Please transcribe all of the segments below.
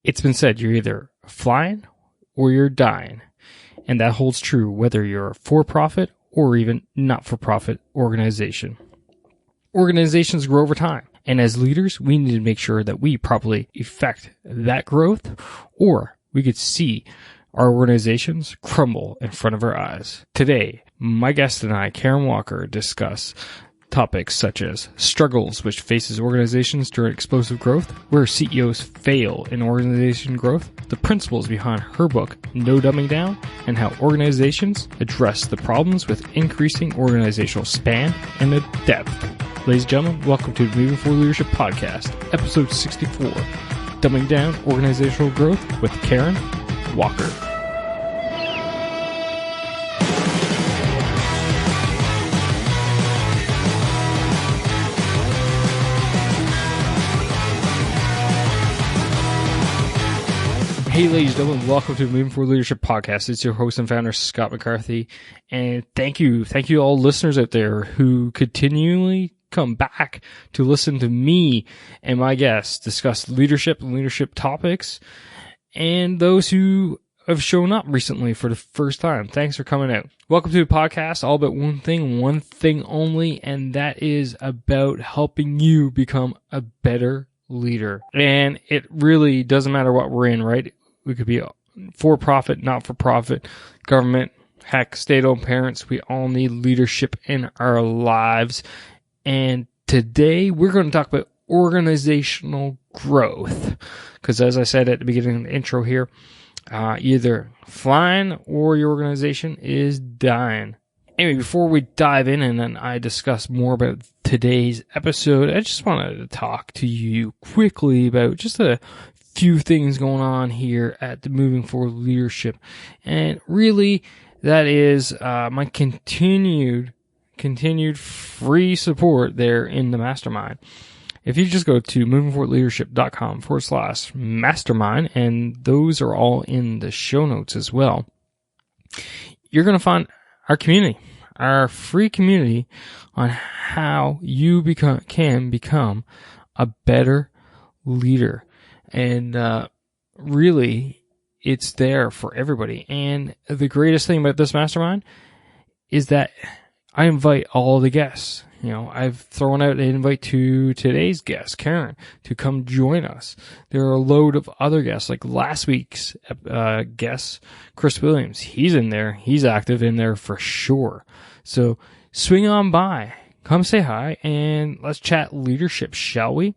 It's been said you're either flying or you're dying. And that holds true whether you're a for-profit or even not-for-profit organization. Organizations grow over time. And as leaders, we need to make sure that we properly effect that growth, or we could see our organizations crumble in front of our eyes. Today, my guest and I, Karen Walker, discuss topics such as struggles which faces organizations during explosive growth, where CEOs fail in organization growth, the principles behind her book, No Dumbing Down, and how organizations address the problems with increasing organizational span and depth. Ladies and gentlemen, welcome to the Moving Forward Leadership Podcast, episode 64, Dumbing Down Organizational Growth with Karen Walker. Hey, ladies and gentlemen, welcome to the Moving Forward Leadership Podcast. It's your host and founder, Scott McCarthy. And thank you all listeners out there who continually come back to listen to me and my guests discuss leadership and leadership topics, and those who have shown up recently for the first time. Thanks for coming out. Welcome to the podcast, all about one thing only, and that is about helping you become a better leader. And it really doesn't matter what we're in, right? We could be for-profit, not-for-profit, government, heck, state-owned parents. We all need leadership in our lives. And today we're going to talk about organizational growth. Because as I said at the beginning of the intro here, either flying or your organization is dying. Anyway, before we dive in and I discuss more about today's episode, I just wanted to talk to you quickly about just a few things going on here at the Moving Forward Leadership. And really, that is my continued free support there in the mastermind. If you just go to movingforwardleadership.com/mastermind, and those are all in the show notes as well, you're going to find our community, our free community on how you can become a better leader. And really, it's there for everybody. And the greatest thing about this mastermind is that I invite all the guests. You know, I've thrown out an invite to today's guest, Karen, to come join us. There are a load of other guests, like last week's guest, Chris Williams. He's in there. He's active in there for sure. So swing on by. Come say hi, and let's chat leadership, shall we?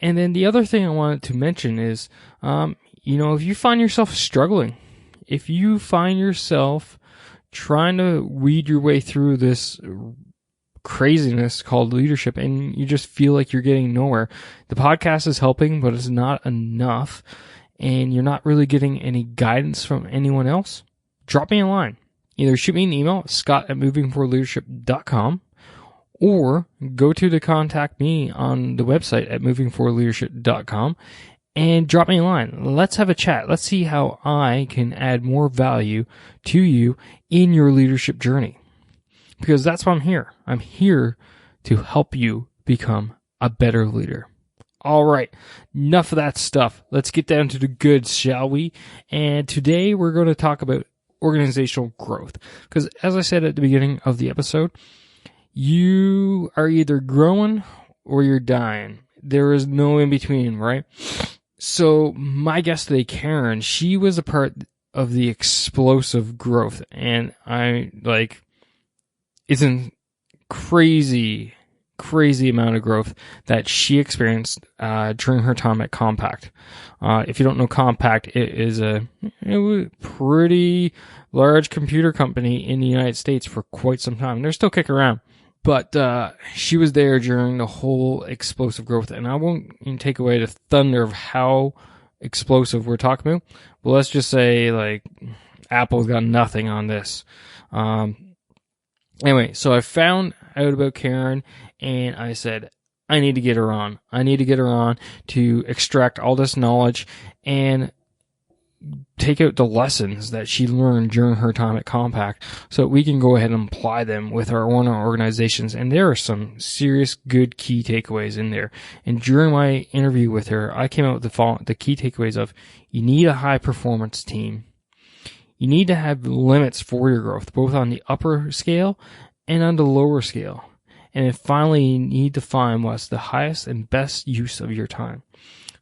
And then the other thing I wanted to mention is, if you find yourself struggling, if you find yourself trying to weed your way through this craziness called leadership and you just feel like you're getting nowhere, the podcast is helping, but it's not enough, and you're not really getting any guidance from anyone else, drop me a line. Either shoot me an email, scott@movingforwardleadership.com, or go to the contact me on the website at movingforwardleadership.com and drop me a line. Let's have a chat. Let's see how I can add more value to you in your leadership journey. Because that's why I'm here. I'm here to help you become a better leader. All right, enough of that stuff. Let's get down to the goods, shall we? And today we're going to talk about organizational growth. Because as I said at the beginning of the episode, you are either growing or you're dying. There is no in between, right? So my guest today, Karen, she was a part of the explosive growth, and it's a crazy amount of growth that she experienced during her time at Compaq. If you don't know Compaq, it is a pretty large computer company in the United States for quite some time. They're still kicking around. But she was there during the whole explosive growth, and I won't even take away the thunder of how explosive we're talking about. But let's just say, Apple's got nothing on this. Anyway, so I found out about Karen, and I said, I need to get her on. I need to get her on to extract all this knowledge and take out the lessons that she learned during her time at Compaq so that we can go ahead and apply them with our own organizations. And there are some serious good key takeaways in there. And during my interview with her, I came out with the key takeaways of you need a high performance team. You need to have limits for your growth, both on the upper scale and on the lower scale. And then finally, you need to find what's the highest and best use of your time.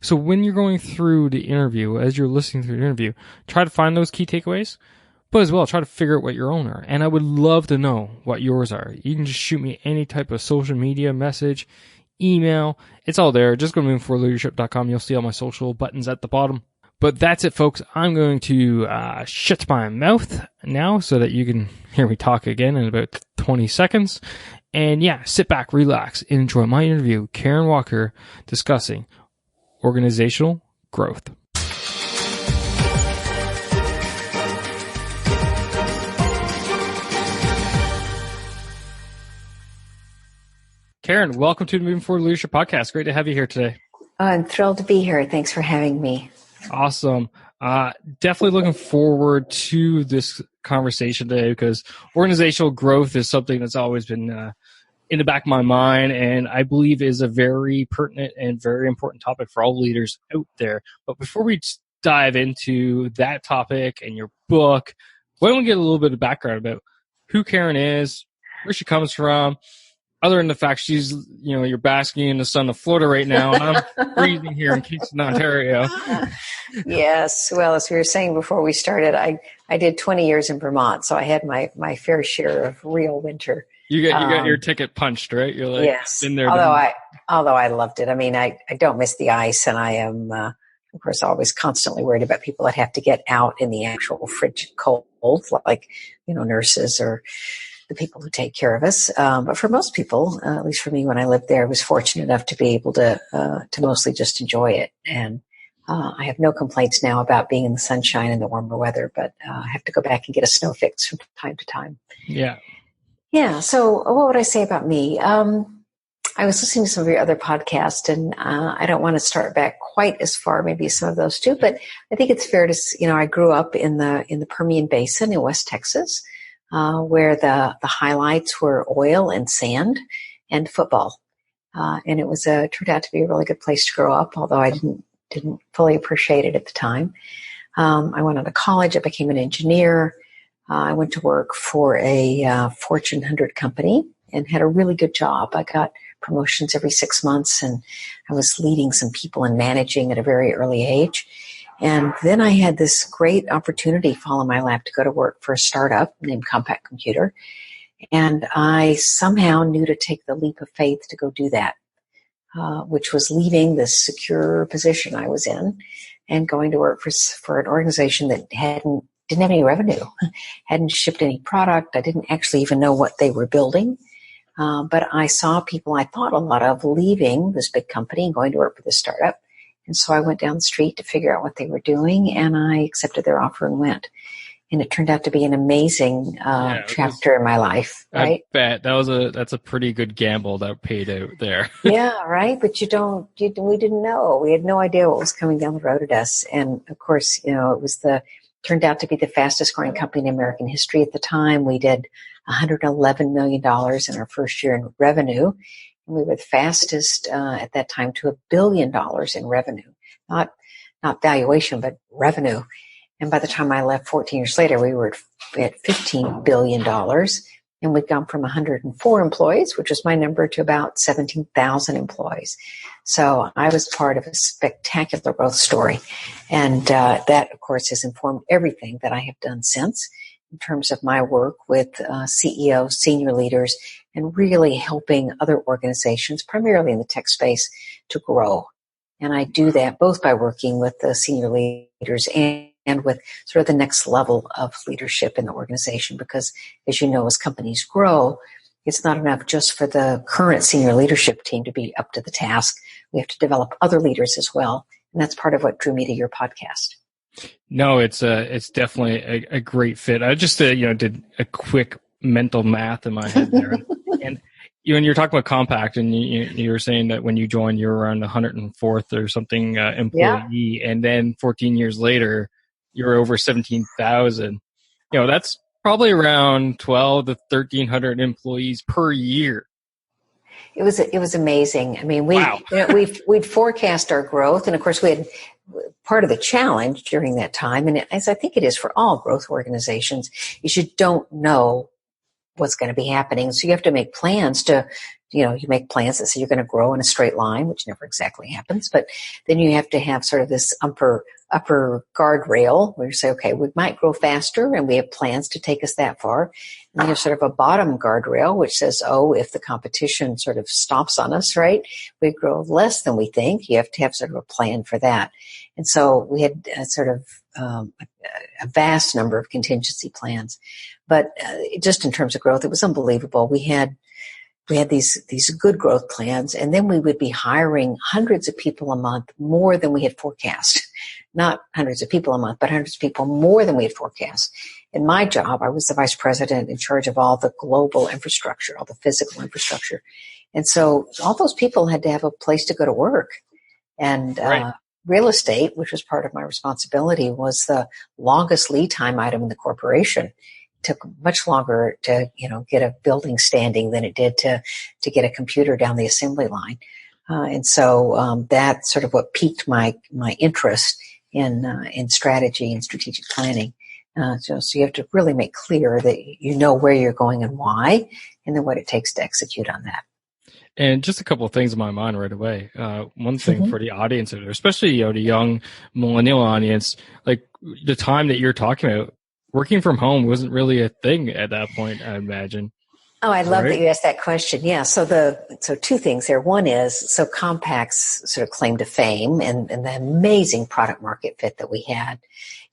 So when you're going through the interview, as you're listening through the interview, try to find those key takeaways, but as well, try to figure out what your own are. And I would love to know what yours are. You can just shoot me any type of social media message, email. It's all there. Just go to moveforleadership.com. You'll see all my social buttons at the bottom. But that's it, folks. I'm going to shut my mouth now so that you can hear me talk again in about 20 seconds. And yeah, sit back, relax, and enjoy my interview with Karen Walker discussing organizational growth. Karen, welcome to the Moving Forward Leadership Podcast. Great to have you here today. I'm thrilled to be here. Thanks for having me. Awesome. Definitely looking forward to this conversation today because organizational growth is something that's always been in the back of my mind, and I believe is a very pertinent and very important topic for all leaders out there. But before we dive into that topic and your book, why don't we get a little bit of background about who Karen is, where she comes from, other than the fact she's, you're basking in the sun of Florida right now, and I'm freezing here in Kingston, Ontario. Yes. Well, as we were saying before we started, I did 20 years in Vermont, so I had my fair share of real winter. You got your ticket punched, right? You're like, yes. Been there. Although I loved it. I mean, I don't miss the ice, and I am, of course, always constantly worried about people that have to get out in the actual frigid cold, like, nurses or the people who take care of us. But for most people, at least for me when I lived there, I was fortunate enough to be able to mostly just enjoy it. And I have no complaints now about being in the sunshine and the warmer weather, but I have to go back and get a snow fix from time to time. Yeah. Yeah. So what would I say about me? I was listening to some of your other podcasts, and I don't want to start back quite as far, maybe some of those too, but I think it's fair to, I grew up in the Permian Basin in West Texas, where the highlights were oil and sand and football. And it was turned out to be a really good place to grow up, although I didn't fully appreciate it at the time. I went on to college. I became an engineer. I went to work for a Fortune 100 company and had a really good job. I got promotions every 6 months, and I was leading some people and managing at a very early age. And then I had this great opportunity fall in my lap to go to work for a startup named Compaq Computer. And I somehow knew to take the leap of faith to go do that, which was leaving this secure position I was in and going to work for an organization that didn't have any revenue, hadn't shipped any product. I didn't actually even know what they were building. But I saw people I thought a lot of leaving this big company and going to work for this startup. And so I went down the street to figure out what they were doing, and I accepted their offer and went. And it turned out to be an amazing chapter in my life, right? I bet that's a pretty good gamble that paid out there. Yeah, right. But we didn't know. We had no idea what was coming down the road at us. And of course, it turned out to be the fastest growing company in American history at the time. We did $111 million in our first year in revenue. And we were the fastest at that time to $1 billion in revenue, not valuation, but revenue. And by the time I left 14 years later, we were at $15 billion. And we'd gone from 104 employees, which was my number, to about 17,000 employees. So I was part of a spectacular growth story. And that, of course, has informed everything that I have done since in terms of my work with CEOs, senior leaders, and really helping other organizations, primarily in the tech space, to grow. And I do that both by working with the senior leaders and with sort of the next level of leadership in the organization. Because, as you know, as companies grow, it's not enough just for the current senior leadership team to be up to the task. We have to develop other leaders as well. And that's part of what drew me to your podcast. No, it's definitely a great fit. I just did a quick mental math in my head there, and when you're talking about Compaq, and you were saying that when you joined, you were around the 104th or something employee, and then 14 years later, you're over 17,000. That's probably around 12 to 1,300 employees per year. It was amazing. I mean, Wow. we'd forecast our growth, and of course, we had part of the challenge during that time, and as I think it is for all growth organizations, is you don't know what's going to be happening. So you have to make plans you make plans that say you're going to grow in a straight line, which never exactly happens, but then you have to have sort of this upper guardrail where you say, okay, we might grow faster and we have plans to take us that far. And then you have sort of a bottom guardrail, which says, oh, if the competition sort of stomps on us, right, we grow less than we think. You have to have sort of a plan for that. And so we had a vast number of contingency plans. But just in terms of growth, it was unbelievable. We had these good growth plans, and then we would be hiring hundreds of people a month, more than we had forecast. Not hundreds of people a month, but hundreds of people more than we had forecast. In my job, I was the vice president in charge of all the global infrastructure, all the physical infrastructure. And so all those people had to have a place to go to work. And Right. Real estate, which was part of my responsibility, was the longest lead time item in the corporation. Took much longer to get a building standing than it did to get a computer down the assembly line, and so that's sort of what piqued my interest in strategy and strategic planning. So you have to really make clear that you know where you're going and why, and then what it takes to execute on that. And just a couple of things in my mind right away. One thing for the audience, especially the young millennial audience, like the time that you're talking about, working from home wasn't really a thing at that point, I imagine. Oh, I love that you asked that question. Yeah. So two things there. One is, so Compaq's sort of claim to fame and the amazing product market fit that we had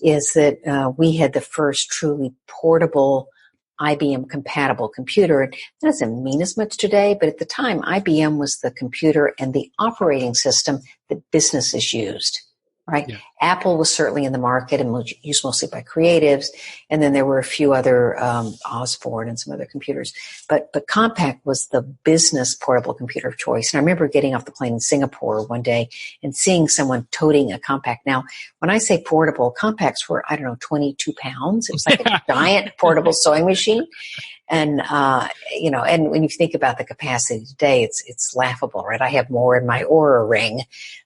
is that we had the first truly portable IBM compatible computer. And that doesn't mean as much today, but at the time, IBM was the computer and the operating system that businesses used. Right. Yeah. Apple was certainly in the market and was used mostly by creatives. And then there were a few other, Osborne and some other computers. But Compaq was the business portable computer of choice. And I remember getting off the plane in Singapore one day and seeing someone toting a Compaq. Now, when I say portable, Compaqs were, 22 pounds. It was like a giant portable sewing machine. And, and when you think about the capacity today, it's laughable, right? I have more in my Oura ring,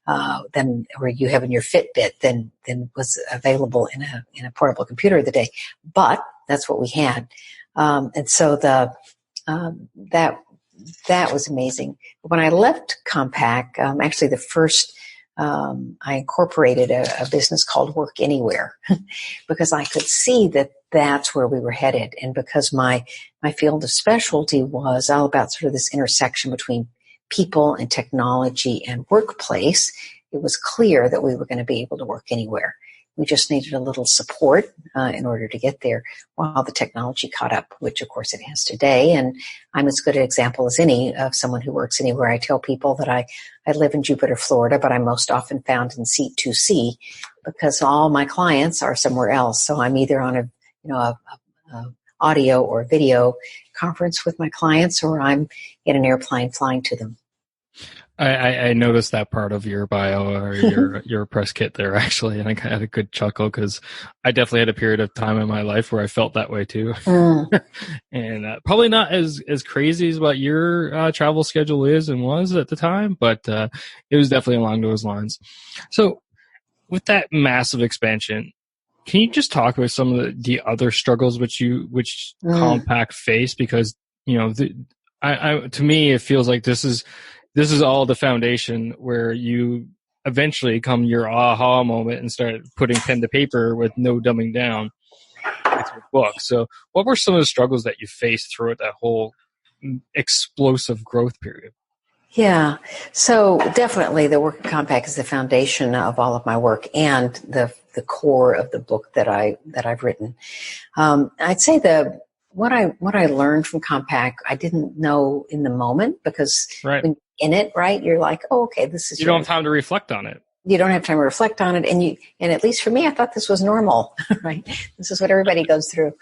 or you have in your Fitbit than was available in a portable computer of the day. But that's what we had. And so that was amazing. When I left Compaq, actually the first, I incorporated a business called Work Anywhere because I could see that that's where we were headed. And because my field of specialty was all about sort of this intersection between people and technology and workplace, it was clear that we were going to be able to work anywhere. We just needed a little support in order to get there while the technology caught up, which of course it has today. And I'm as good an example as any of someone who works anywhere. I tell people that I live in Jupiter, Florida, but I'm most often found in seat 2C because all my clients are somewhere else. So I'm either on a audio or video conference with my clients, or I'm in an airplane flying to them. I noticed that part of your bio or your press kit there, actually, and I had a good chuckle because I definitely had a period of time in my life where I felt that way too. And probably not as crazy as what your travel schedule is and was at the time, but it was definitely along those lines. So with that massive expansion, can you just talk about some of the other struggles which Compaq faced? Because to me, it feels like this is all the foundation where you eventually come your aha moment and start putting pen to paper with no dumbing down with your book. So what were some of the struggles that you faced throughout that whole explosive growth period? Yeah. So definitely the work at Compaq is the foundation of all of my work and the core of the book that I've written. I'd say what I learned from Compaq, I didn't know in the moment because when you're in it, right, you're like, oh, okay, this is. You don't have time to reflect on it. you don't have time to reflect on it. And at least for me, I thought this was normal, right? This is what everybody goes through,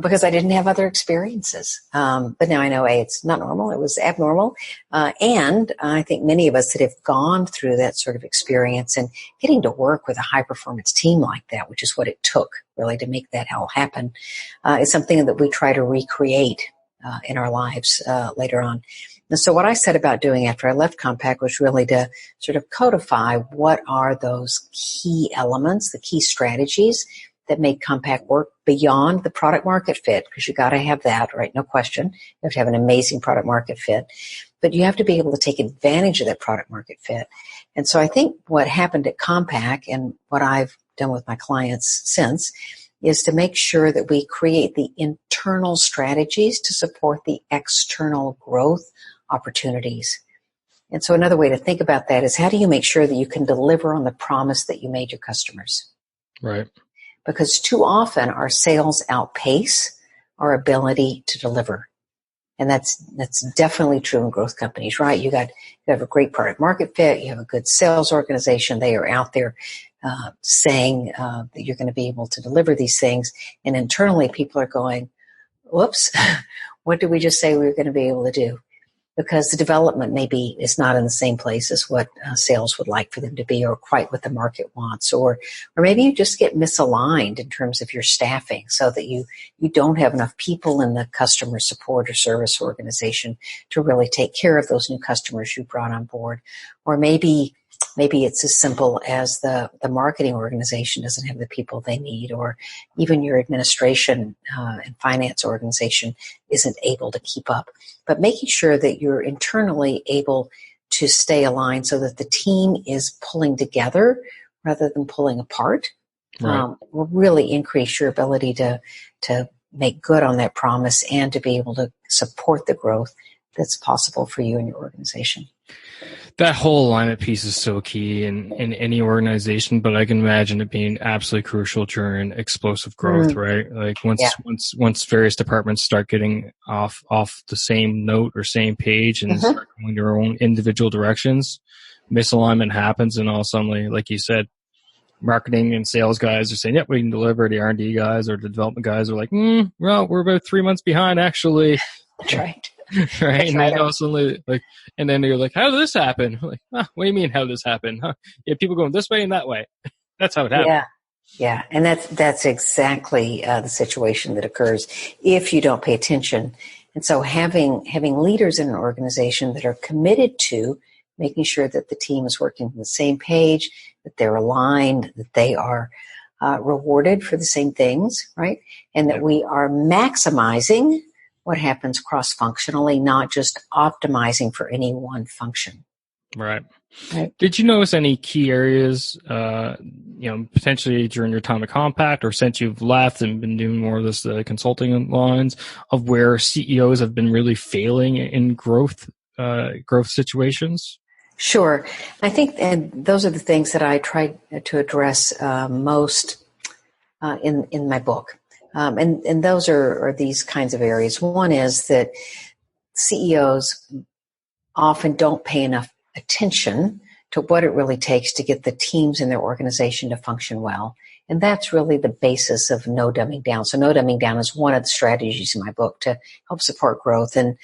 because I didn't have other experiences. But now I know, it's not normal. It was abnormal. And I think many of us that have gone through that sort of experience and getting to work with a high performance team like that, which is what it took really to make that all happen, is something that we try to recreate in our lives later on. And so what I set about doing after I left Compaq was really to sort of codify what are those key elements, the key strategies that make Compaq work beyond the product market fit, because you got to have that, right? No question. You have to have an amazing product market fit, but you have to be able to take advantage of that product market fit. And so I think what happened at Compaq and what I've done with my clients since is to make sure that we create the internal strategies to support the external growth opportunities. And so another way to think about that is, how do you make sure that you can deliver on the promise that you made your customers? Right. Because too often our sales outpace our ability to deliver. And that's definitely true in growth companies, right? You have a great product market fit. You have a good sales organization. They are out there saying that you're going to be able to deliver these things. And internally people are going, whoops, what did we just say we were going to be able to do? Because the development maybe is not in the same place as what sales would like for them to be, or quite what the market wants, or maybe you just get misaligned in terms of your staffing, so that you don't have enough people in the customer support or service organization to really take care of those new customers you brought on board. Or maybe it's as simple as the marketing organization doesn't have the people they need, or even your administration and finance organization isn't able to keep up. But making sure that you're internally able to stay aligned so that the team is pulling together rather than pulling apart, will really increase your ability to make good on that promise and to be able to support the growth that's possible for you and your organization. That whole alignment piece is so key in any organization, but I can imagine it being absolutely crucial during explosive growth, right? Like once various departments start getting off the same note or same page and start going their own individual directions, misalignment happens, and all of a sudden, like you said, marketing and sales guys are saying, yep, we can deliver. The R&D guys or the development guys are like, well, we're about 3 months behind, actually. That's right. Right. And then also and then you're like, how did this happen? Like, what do you mean how did this happen? Yeah, people going this way and that way. That's how it happened. Yeah. And that's exactly the situation that occurs if you don't pay attention. And so having leaders in an organization that are committed to making sure that the team is working on the same page, that they're aligned, that they are rewarded for the same things, right? And that we are maximizing what happens cross-functionally, not just optimizing for any one function. Right. Did you notice any key areas, potentially during your time at Compaq or since you've left and been doing more of this consulting lines, of where CEOs have been really failing in growth situations? Sure. I think those are the things that I tried to address most in my book. And those are these kinds of areas. One is that CEOs often don't pay enough attention to what it really takes to get the teams in their organization to function well. And that's really the basis of no dumbing down. So no dumbing down is one of the strategies in my book to help support growth. And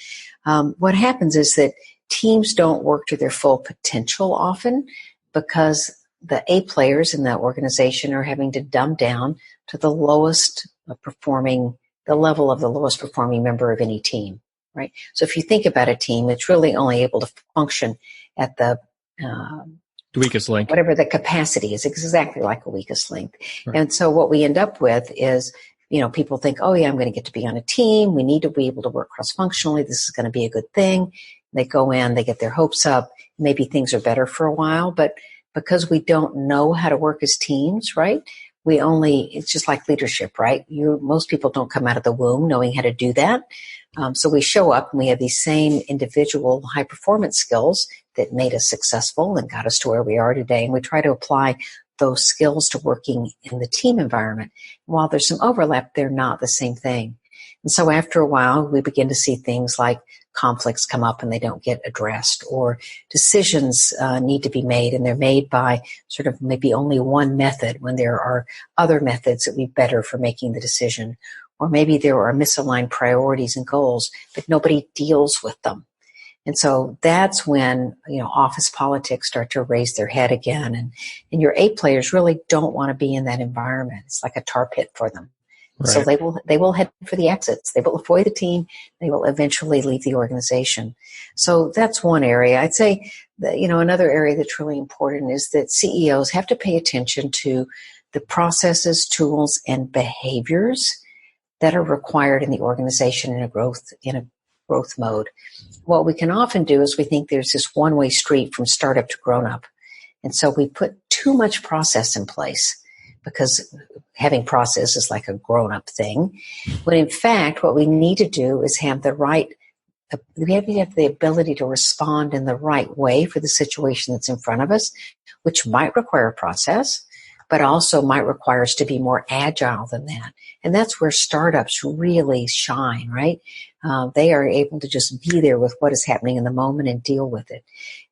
what happens is that teams don't work to their full potential often because the A players in that organization are having to dumb down to the level of the lowest performing member of any team, right? So if you think about a team, it's really only able to function at the weakest link. Whatever the capacity is, exactly like a weakest link. Right. And so what we end up with is, people think, oh yeah, I'm going to get to be on a team. We need to be able to work cross-functionally. This is going to be a good thing. They go in, they get their hopes up. Maybe things are better for a while, but because we don't know how to work as teams, right? It's just like leadership, right? Most people don't come out of the womb knowing how to do that. So we show up and we have these same individual high performance skills that made us successful and got us to where we are today. And we try to apply those skills to working in the team environment. While there's some overlap, they're not the same thing. And so after a while, we begin to see things like conflicts come up and they don't get addressed, or decisions need to be made and they're made by sort of maybe only one method when there are other methods that would be better for making the decision. Or maybe there are misaligned priorities and goals, but nobody deals with them. And so that's when, office politics start to raise their head again. And your A players really don't want to be in that environment. It's like a tar pit for them. Right. So they will head for the exits. They will avoid the team. They will eventually leave the organization. So that's one area. I'd say that, another area that's really important is that CEOs have to pay attention to the processes, tools, and behaviors that are required in the organization in a growth mode. What we can often do is we think there's this one-way street from startup to grown-up. And so we put too much process in place because having process is like a grown-up thing. When in fact, what we need to do is have we have to have the ability to respond in the right way for the situation that's in front of us, which might require a process, but also might require us to be more agile than that. And that's where startups really shine, right? They are able to just be there with what is happening in the moment and deal with it.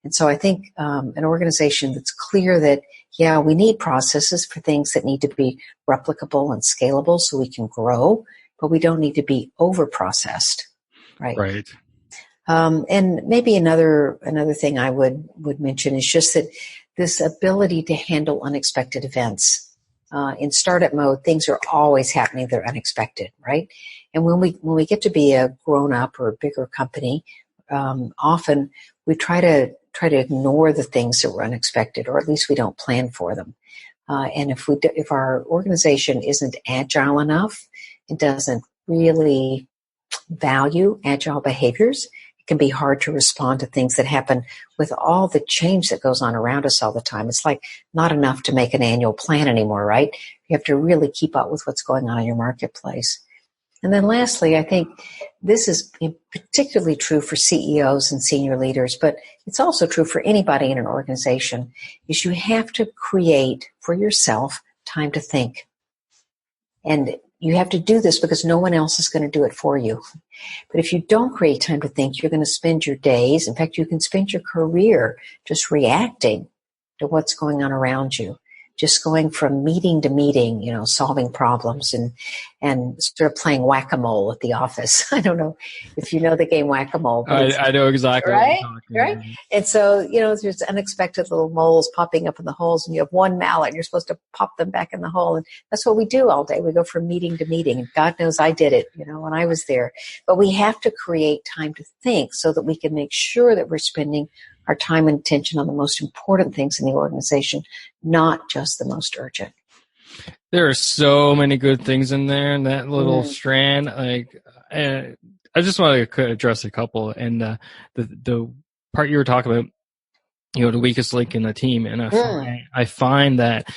And so I think an organization that's clear that, we need processes for things that need to be replicable and scalable so we can grow, but we don't need to be over-processed, right? Right. And maybe another thing I would mention is just that this ability to handle unexpected events. In startup mode, things are always happening that are unexpected, right? And when we get to be a grown-up or a bigger company, often we try to ignore the things that were unexpected, or at least we don't plan for them. And if our organization isn't agile enough, it doesn't really value agile behaviors, can be hard to respond to things that happen with all the change that goes on around us all the time. It's like not enough to make an annual plan anymore, right? You have to really keep up with what's going on in your marketplace. And then lastly, I think this is particularly true for CEOs and senior leaders, but it's also true for anybody in an organization, is you have to create for yourself time to think. And you have to do this because no one else is going to do it for you. But if you don't create time to think, you're going to spend your days, in fact, you can spend your career just reacting to what's going on around you, just going from meeting to meeting, solving problems and sort of playing whack-a-mole at the office. I don't know if you know the game whack-a-mole. I know exactly. Right? Right? And so, there's unexpected little moles popping up in the holes, and you have one mallet and you're supposed to pop them back in the hole. And that's what we do all day. We go from meeting to meeting, and God knows I did it, when I was there. But we have to create time to think so that we can make sure that we're spending our time and attention on the most important things in the organization, not just the most urgent. There are so many good things in there in that little strand. Like, I just want to address a couple. And the part you were talking about, the weakest link in the team. And I find that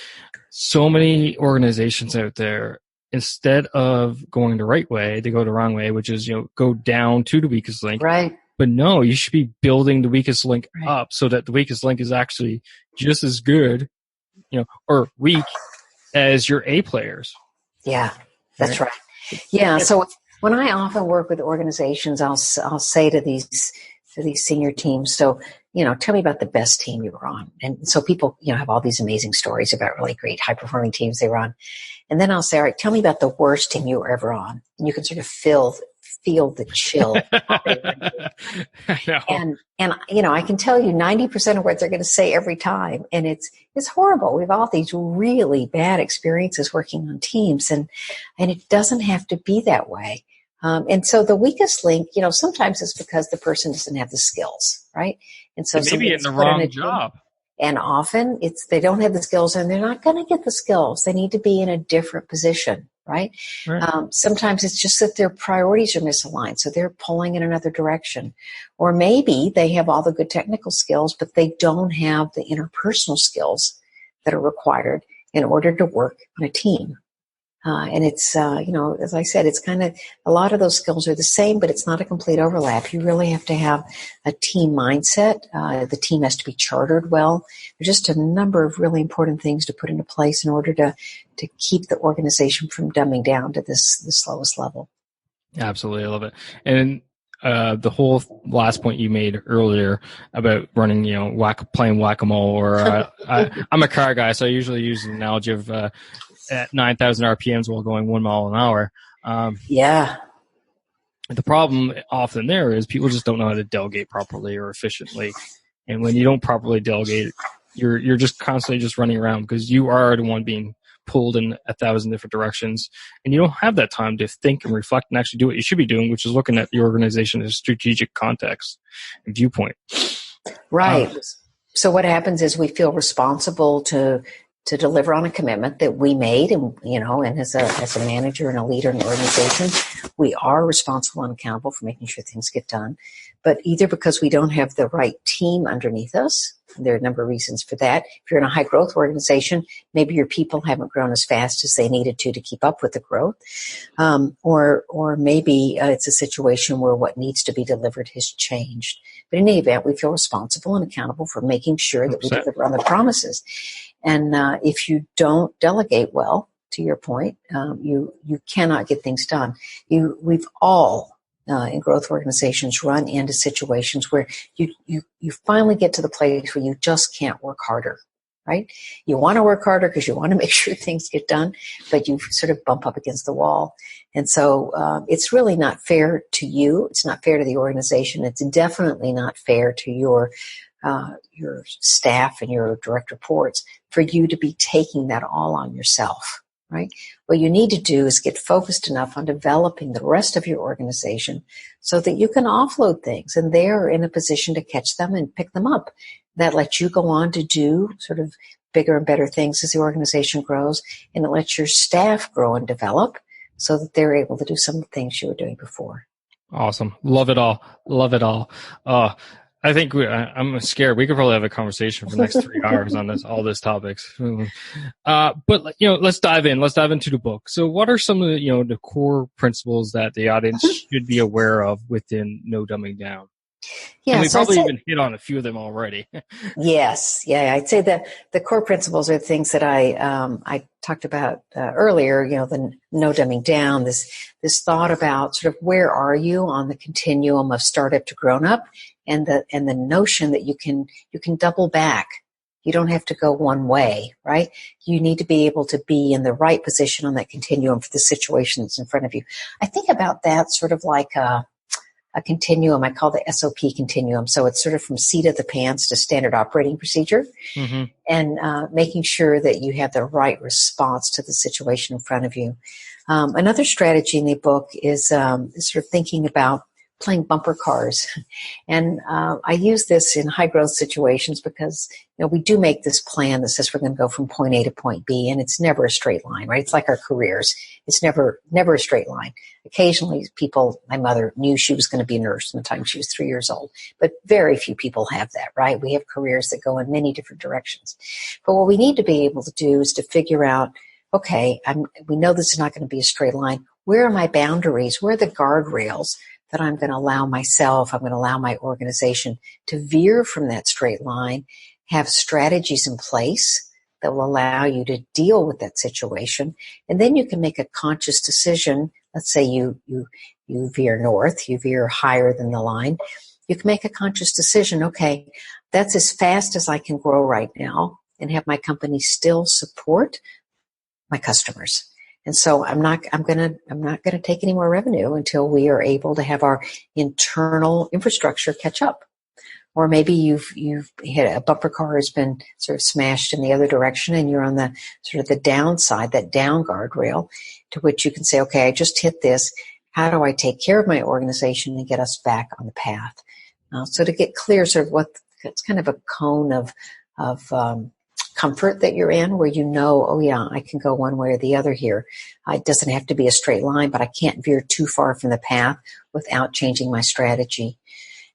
so many organizations out there, instead of going the right way, they go the wrong way, which is, go down to the weakest link. Right. But no, you should be building the weakest link up so that the weakest link is actually just as good, or weak as your A players. Yeah, that's right. Yeah. So when I often work with organizations, I'll say to these senior teams, so, tell me about the best team you were on. And so people, have all these amazing stories about really great high performing teams they were on. And then I'll say, all right, tell me about the worst team you were ever on. And you can sort of feel the chill. And I can tell you 90% of what they're going to say every time. And it's horrible. We've all these really bad experiences working on teams, and it doesn't have to be that way. And so the weakest link, sometimes it's because the person doesn't have the skills, right? And so maybe in the wrong job. And often they don't have the skills, and they're not going to get the skills. They need to be in a different position, right? Sometimes it's just that their priorities are misaligned, so they're pulling in another direction. Or maybe they have all the good technical skills, but they don't have the interpersonal skills that are required in order to work on a team. And it's, as I said, it's kind of, a lot of those skills are the same, but it's not a complete overlap. You really have to have a team mindset. The team has to be chartered well. There's just a number of really important things to put into place in order to keep the organization from dumbing down to this lowest level. Absolutely. I love it. And the whole last point you made earlier about running, playing whack-a-mole, or I'm a car guy, so I usually use the analogy of at 9,000 RPMs while going 1 mile an hour. Yeah. The problem often there is people just don't know how to delegate properly or efficiently. And when you don't properly delegate, you're just constantly just running around because you are the one being pulled in 1,000 different directions, and you don't have that time to think and reflect and actually do what you should be doing, which is looking at the organization in a strategic context and viewpoint. Right. So what happens is we feel responsible to deliver on a commitment that we made, and and as a manager and a leader in an organization, we are responsible and accountable for making sure things get done. But either because we don't have the right team underneath us, there are a number of reasons for that. If you're in a high growth organization, maybe your people haven't grown as fast as they needed to keep up with the growth. Or maybe it's a situation where what needs to be delivered has changed. But in any event, we feel responsible and accountable for making sure that we deliver on the promises. And if you don't delegate well, to your point, you cannot get things done. We've all in growth organizations run into situations where you finally get to the place where you just can't work harder, right? You want to work harder because you want to make sure things get done, but you sort of bump up against the wall. And so it's really not fair to you. It's not fair to the organization. It's definitely not fair to your staff and your direct reports for you to be taking that all on yourself, right? What you need to do is get focused enough on developing the rest of your organization so that you can offload things and they're in a position to catch them and pick them up. That lets you go on to do sort of bigger and better things as the organization grows, and it lets your staff grow and develop so that they're able to do some of the things you were doing before. Awesome. Love it all. Love it all. I think I'm scared. We could probably have a conversation for the next 3 hours on all these topics. But let's dive in. Let's dive into the book. So, what are some of the core principles that the audience should be aware of within No Dumbing Down? Yeah, and we probably even hit on a few of them already. Yes, yeah, I'd say that the core principles are things that I talked about earlier. The No Dumbing Down. This thought about sort of where are you on the continuum of startup to grown up. And the notion that you can double back. You don't have to go one way, right? You need to be able to be in the right position on that continuum for the situation that's in front of you. I think about that sort of like a continuum. I call the SOP continuum. So it's sort of from seat of the pants to standard operating procedure, and making sure that you have the right response to the situation in front of you. Another strategy in the book is sort of thinking about playing bumper cars. And I use this in high growth situations because, we do make this plan that says we're going to go from point A to point B, and it's never a straight line, right? It's like our careers. It's never a straight line. Occasionally my mother knew she was going to be a nurse from the time she was 3 years old, but very few people have that, right? We have careers that go in many different directions. But what we need to be able to do is to figure out, okay, we know this is not going to be a straight line. Where are my boundaries? Where are the guardrails that I'm going to allow myself, I'm going to allow my organization to veer from that straight line, have strategies in place that will allow you to deal with that situation. And then you can make a conscious decision. Let's say you veer north, you veer higher than the line. You can make a conscious decision. Okay, that's as fast as I can grow right now and have my company still support my customers. And so I'm not going to take any more revenue until we are able to have our internal infrastructure catch up. Or maybe you've hit a bumper car has been sort of smashed in the other direction, and you're on the sort of the downside, that down guardrail, to which you can say, okay, I just hit this. How do I take care of my organization and get us back on the path? So to get clear, sort of it's kind of a cone of comfort that you're in, where oh yeah, I can go one way or the other here. It doesn't have to be a straight line, but I can't veer too far from the path without changing my strategy.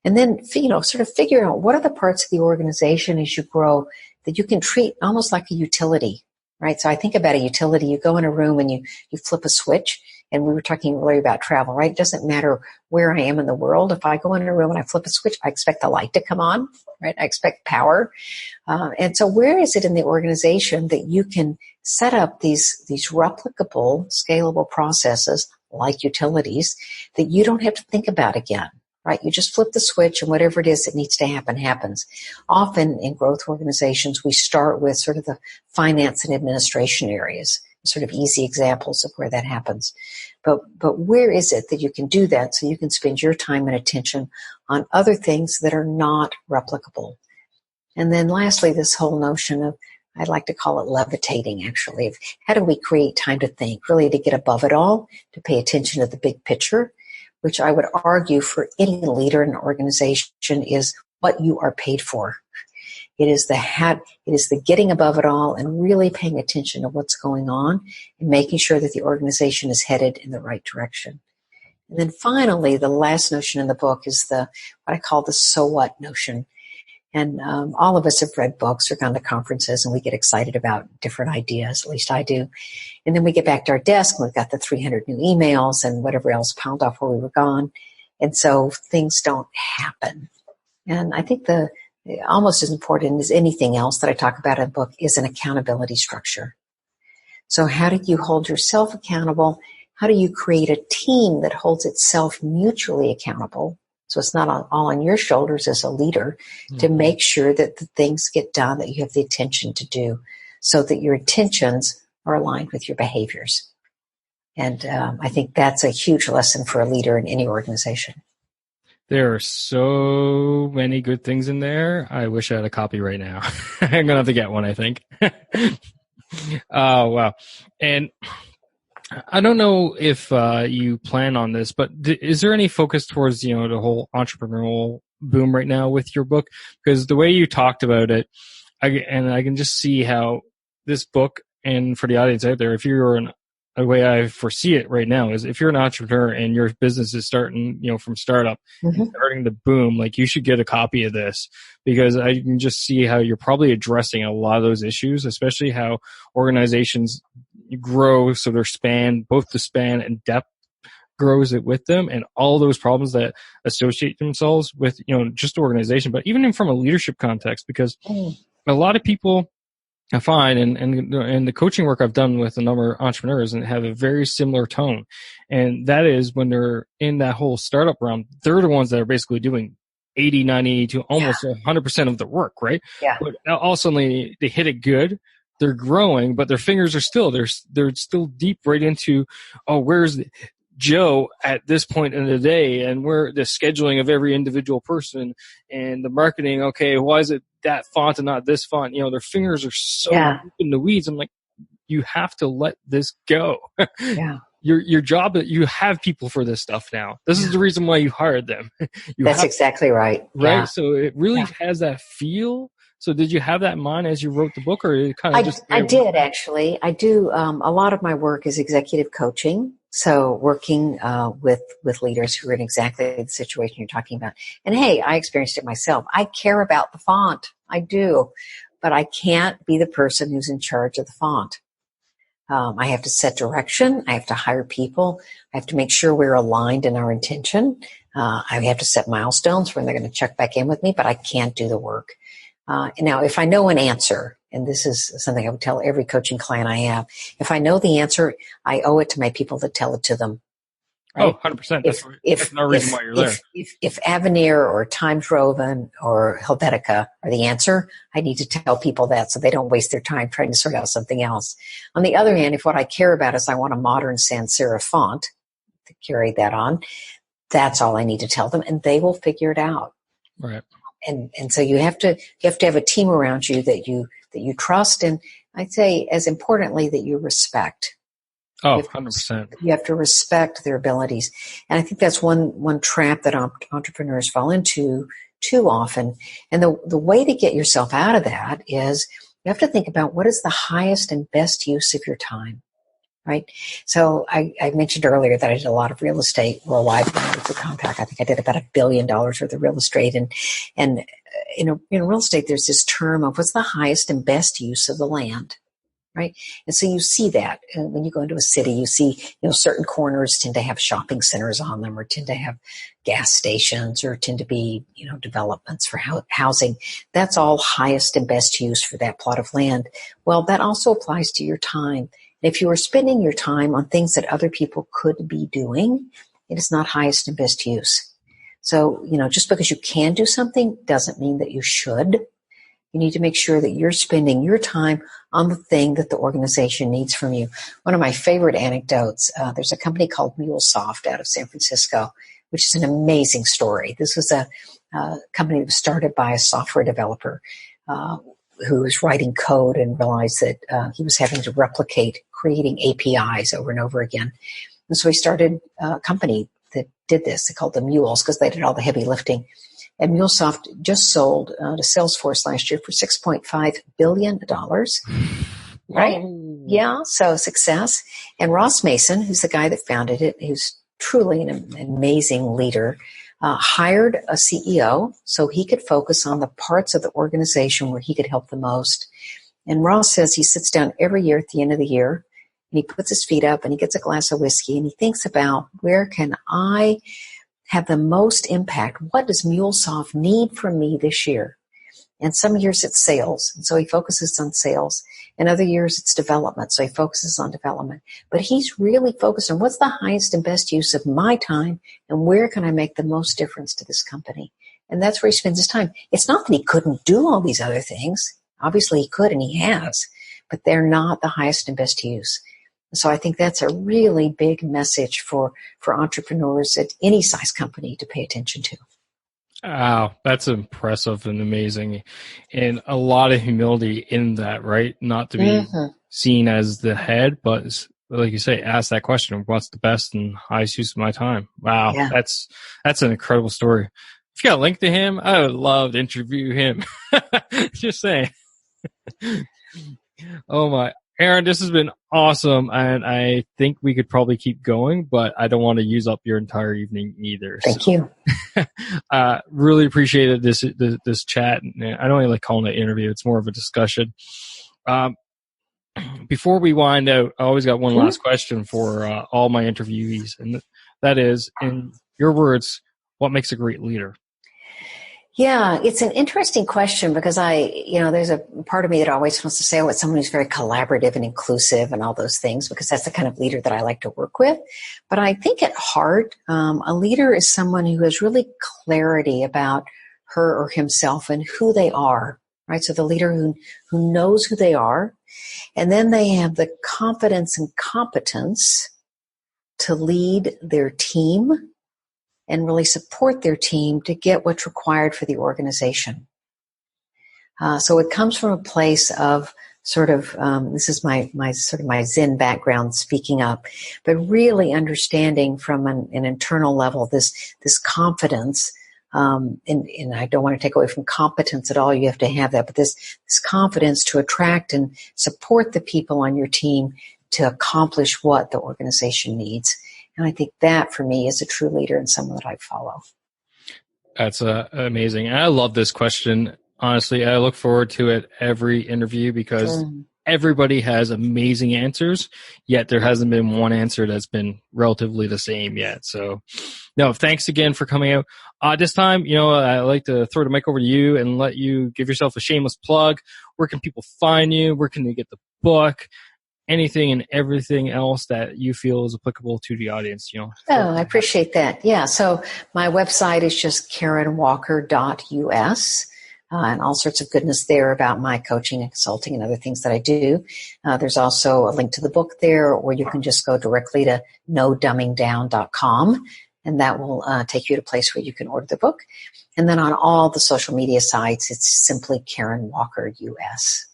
And then, sort of figure out what are the parts of the organization as you grow that you can treat almost like a utility, right? So I think about a utility. You go in a room and you flip a switch. And we were talking earlier about travel, right? It doesn't matter where I am in the world. If I go in a room and I flip a switch, I expect the light to come on, right? I expect power. And so where is it in the organization that you can set up these replicable, scalable processes like utilities, that you don't have to think about again, right? You just flip the switch and whatever it is that needs to happen happens. Often in growth organizations, we start with sort of the finance and administration areas, sort of easy examples of where that happens. But where is it that you can do that so you can spend your time and attention on other things that are not replicable? And then lastly, this whole notion of, I'd like to call it levitating, actually, of how do we create time to think, really to get above it all, to pay attention to the big picture, which I would argue for any leader in an organization is what you are paid for. It is the getting above it all and really paying attention to what's going on and making sure that the organization is headed in the right direction. And then finally, the last notion in the book is what I call the so what notion. And all of us have read books or gone to conferences and we get excited about different ideas, at least I do. And then we get back to our desk and we've got the 300 new emails and whatever else piled off while we were gone. And so things don't happen. And I think almost as important as anything else that I talk about in the book is an accountability structure. So how do you hold yourself accountable? How do you create a team that holds itself mutually accountable? So it's not all on your shoulders as a leader to make sure that the things get done that you have the attention to do so that your intentions are aligned with your behaviors. And I think that's a huge lesson for a leader in any organization. There are so many good things in there. I wish I had a copy right now. I'm going to have to get one, I think. Oh, wow. And I don't know if you plan on this, but is there any focus towards, the whole entrepreneurial boom right now with your book? Because the way you talked about it, I can just see how this book, and for the audience out there, if you're the way I foresee it right now is if you're an entrepreneur and your business is starting, from startup and starting to boom, like you should get a copy of this, because I can just see how you're probably addressing a lot of those issues, especially how organizations grow. So their both the span and depth grows it with them, and all those problems that associate themselves with, just organization, but even from a leadership context, because a lot of people I find, and the coaching work I've done with a number of entrepreneurs and have a very similar tone. And that is when they're in that whole startup realm, they're the ones that are basically doing 80, 90 to almost 100% of the work, right? Yeah. But all of a sudden they hit it good. They're growing, but their fingers are still, they're still deep right into, where's Joe at this point in the day, and where the scheduling of every individual person and the marketing. Okay, why is it that font and not this font? Their fingers are so deep in the weeds. I'm like, you have to let this go. Yeah. Your job, you have people for this stuff now. This is the reason why you hired them. That's exactly right. Right. Yeah. So it really has that feel. So did you have that in mind as you wrote the book, or it kind of I did actually. I do. A lot of my work is executive coaching. So working with leaders who are in exactly the situation you're talking about. And hey, I experienced it myself. I care about the font. I do. But I can't be the person who's in charge of the font. I have to set direction. I have to hire people. I have to make sure we're aligned in our intention. I have to set milestones when they're going to check back in with me, but I can't do the work. Now, if I know an answer, and this is something I would tell every coaching client I have, if I know the answer, I owe it to my people to tell it to them. Right? Oh, 100%. That's no reason why you're there. If Avenir or Times Rowan or Helvetica are the answer, I need to tell people that so they don't waste their time trying to sort out something else. On the other hand, if what I care about is I want a modern sans serif font to carry that on, that's all I need to tell them, and they will figure it out. Right. And so you have to have a team around you that you trust, and I'd say as importantly that you respect. Oh, 100%. You have to respect their abilities. And I think that's one trap that entrepreneurs fall into too often. And the way to get yourself out of that is you have to think about what is the highest and best use of your time, right? So I mentioned earlier that I did a lot of real estate worldwide when I was with Compaq. I think I did about $1 billion worth of real estate. And in real estate, there's this term of what's the highest and best use of the land. Right. And so you see that when you go into a city, you see, certain corners tend to have shopping centers on them, or tend to have gas stations, or tend to be, developments for housing. That's all highest and best use for that plot of land. Well, that also applies to your time. And if you are spending your time on things that other people could be doing, it is not highest and best use. So, just because you can do something doesn't mean that you should. You need to make sure that you're spending your time on the thing that the organization needs from you. One of my favorite anecdotes, there's a company called MuleSoft out of San Francisco, which is an amazing story. This was a company that was started by a software developer who was writing code and realized that he was having to replicate creating APIs over and over again. And so he started a company that did this. They called them Mules because they did all the heavy lifting. And MuleSoft just sold to Salesforce last year for $6.5 billion. Right? Whoa. Yeah, so success. And Ross Mason, who's the guy that founded it, who's truly an amazing leader, hired a CEO so he could focus on the parts of the organization where he could help the most. And Ross says he sits down every year at the end of the year and he puts his feet up and he gets a glass of whiskey and he thinks about, where can I have the most impact? What does MuleSoft need from me this year? And some years it's sales, and so he focuses on sales. And other years it's development, so he focuses on development. But he's really focused on what's the highest and best use of my time and where can I make the most difference to this company? And that's where he spends his time. It's not that he couldn't do all these other things. Obviously he could and he has, but they're not the highest and best use. So I think that's a really big message for entrepreneurs at any size company to pay attention to. Wow, that's impressive and amazing. And a lot of humility in that, right? Not to be seen as the head, but like you say, ask that question, what's the best and highest use of my time? Wow, yeah. That's an incredible story. If you got a link to him, I would love to interview him. Just saying. Oh my. Aaron, this has been awesome, and I think we could probably keep going, but I don't want to use up your entire evening either. Thank you. Really appreciated this chat. I don't really like calling it an interview. It's more of a discussion. Before we wind out, I always got one last question for all my interviewees, and that is, in your words, what makes a great leader? Yeah, it's an interesting question because there's a part of me that always wants to say, it's someone who's very collaborative and inclusive and all those things because that's the kind of leader that I like to work with. But I think at heart, a leader is someone who has really clarity about her or himself and who they are, right? So the leader who knows who they are, and then they have the confidence and competence to lead their team and really support their team to get what's required for the organization. So it comes from a place of sort of, this is my Zen background speaking up, but really understanding from an internal level this confidence, and I don't want to take away from competence at all, you have to have that, but this confidence to attract and support the people on your team to accomplish what the organization needs. And I think that, for me, is a true leader and someone that I follow. That's amazing. And I love this question. Honestly, I look forward to it every interview because everybody has amazing answers, yet there hasn't been one answer that's been relatively the same yet. So, no, thanks again for coming out. This time, I'd like to throw the mic over to you and let you give yourself a shameless plug. Where can people find you? Where can they get the book? Anything and everything else that you feel is applicable to the audience, Oh, I appreciate that. Yeah. So my website is just karenwalker.us, and all sorts of goodness there about my coaching and consulting and other things that I do. There's also a link to the book there, or you can just go directly to nodumbingdown.com, and that will take you to a place where you can order the book. And then on all the social media sites, it's simply Karen Walker US.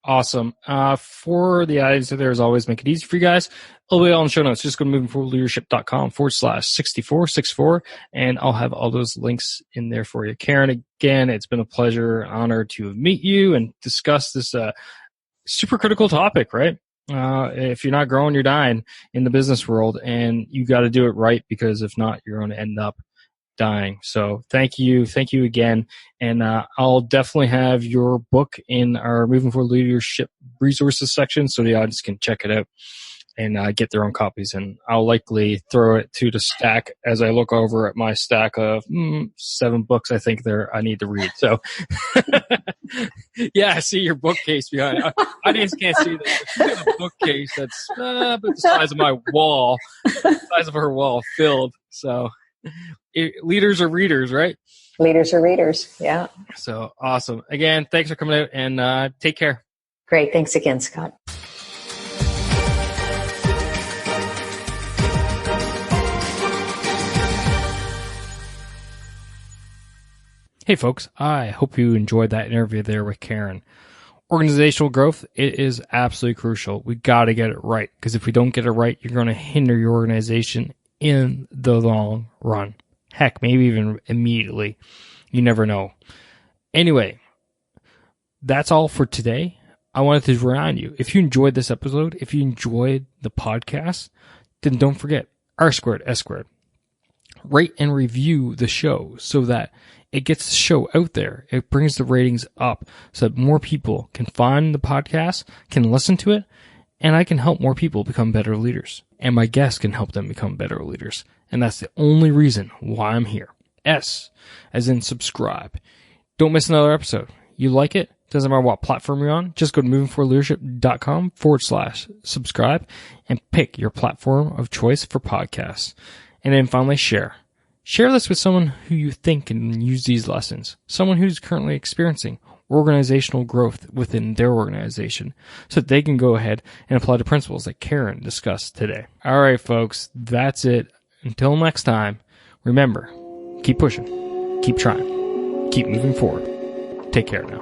Awesome. For the audience there, as always, make it easy for you guys. It'll be all in the show notes. Just go to movingforwardleadership.com/6464, and I'll have all those links in there for you. Karen, again, it's been a pleasure, honor to meet you and discuss this super critical topic, right? If you're not growing, you're dying in the business world, and you got to do it right, because if not, you're going to end up dying. So thank you again, and I'll definitely have your book in our Moving Forward Leadership resources section so the audience can check it out. and get their own copies. And I'll likely throw it to the stack as I look over at my stack of 7 books I think I need to read. So, yeah, I see your bookcase behind. Audience can't see that. She's got a bookcase that's about the size of my wall, the size of her wall, filled. So, leaders are readers, right? Leaders are readers. Yeah. So awesome. Again, thanks for coming out, and take care. Great. Thanks again, Scott. Hey folks, I hope you enjoyed that interview there with Karen. Organizational growth, it is absolutely crucial. We got to get it right, because if we don't get it right, you're going to hinder your organization in the long run. Heck, maybe even immediately. You never know. Anyway, that's all for today. I wanted to remind you, if you enjoyed this episode, if you enjoyed the podcast, then don't forget R squared, S squared. Rate and review the show so that it gets the show out there. It brings the ratings up so that more people can find the podcast, can listen to it, and I can help more people become better leaders. And my guests can help them become better leaders. And that's the only reason why I'm here. S, as in subscribe. Don't miss another episode. You like it? Doesn't matter what platform you're on. Just go to movingforwardleadership.com/subscribe and pick your platform of choice for podcasts. And then finally, share. Share this with someone who you think can use these lessons. Someone who's currently experiencing organizational growth within their organization so that they can go ahead and apply the principles that Karen discussed today. All right, folks, that's it. Until next time, remember, keep pushing, keep trying, keep moving forward. Take care now.